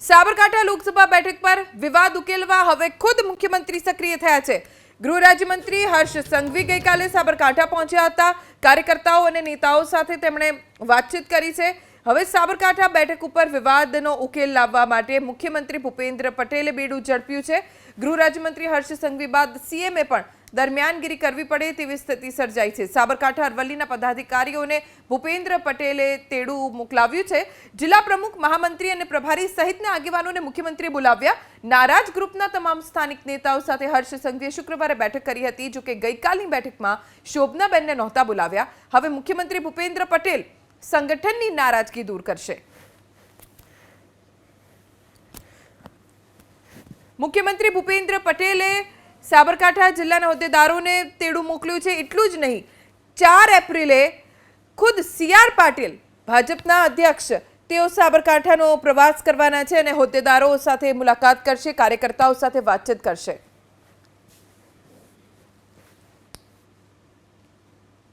સાબરકાંઠા લોકસભા બેઠક પર વિવાદ ઉકેલવા હવે ખુદ મુખ્યમંત્રી સક્રિય થયા છે। ગૃહ રાજ્યમંત્રી હર્ષ સંઘવી ગઈકાલે સાબરકાંઠા પહોંચ્યા હતા। કાર્યકર્તાઓ અને નેતાઓ સાથે તેમણે વાતચીત કરી છે। હવે સાબરકાંઠા બેઠક ઉપર વિવાદનો ઉકેલ લાવવા માટે મુખ્યમંત્રી ભૂપેન્દ્ર પટેલે બેડું ઝડપ્યું છે। ગૃહ રાજ્યમંત્રી હર્ષ સંઘવી બાદ સીએમએ પણ દરમિયાનગીરી કરવી પડે તેવી સ્થિતિ સર્જાઈ છે। સાબરકાંઠા અરવલ્લીના પદાધિકારીઓને ભૂપેન્દ્ર પટેલે તેડું મોકલાવ્યું છે। જિલ્લા પ્રમુખ, મહામંત્રી અને પ્રભારી સહિતના આગેવાનોને મુખ્યમંત્રીએ બોલાવ્યા। નારાજ ગ્રુપના તમામ સ્થાનિક નેતાઓ સાથે હર્ષ સંઘવીએ શુક્રવારે બેઠક કરી હતી। જો કે ગઈકાલની બેઠકમાં શોભનાબેનને નહોતા બોલાવ્યા। હવે મુખ્યમંત્રી ભૂપેન્દ્ર પટેલ સંગઠનની નારાજગી દૂર કરશે। મુખ્યમંત્રી ભૂપેન્દ્ર પટેલે સાબરકાંઠા જિલ્લાના હોદ્દેદારોને તેડું મોકલ્યું છે। એટલું જ નહીં, 4 એપ્રિલે ખુદ CR પાટીલ, ભાજપના અધ્યક્ષ, તેઓ સાબરકાંઠાનો પ્રવાસ કરવાના છે અને હોદ્દેદારો સાથે મુલાકાત કરશે, કાર્યકર્તાઓ સાથે વાતચીત કરશે।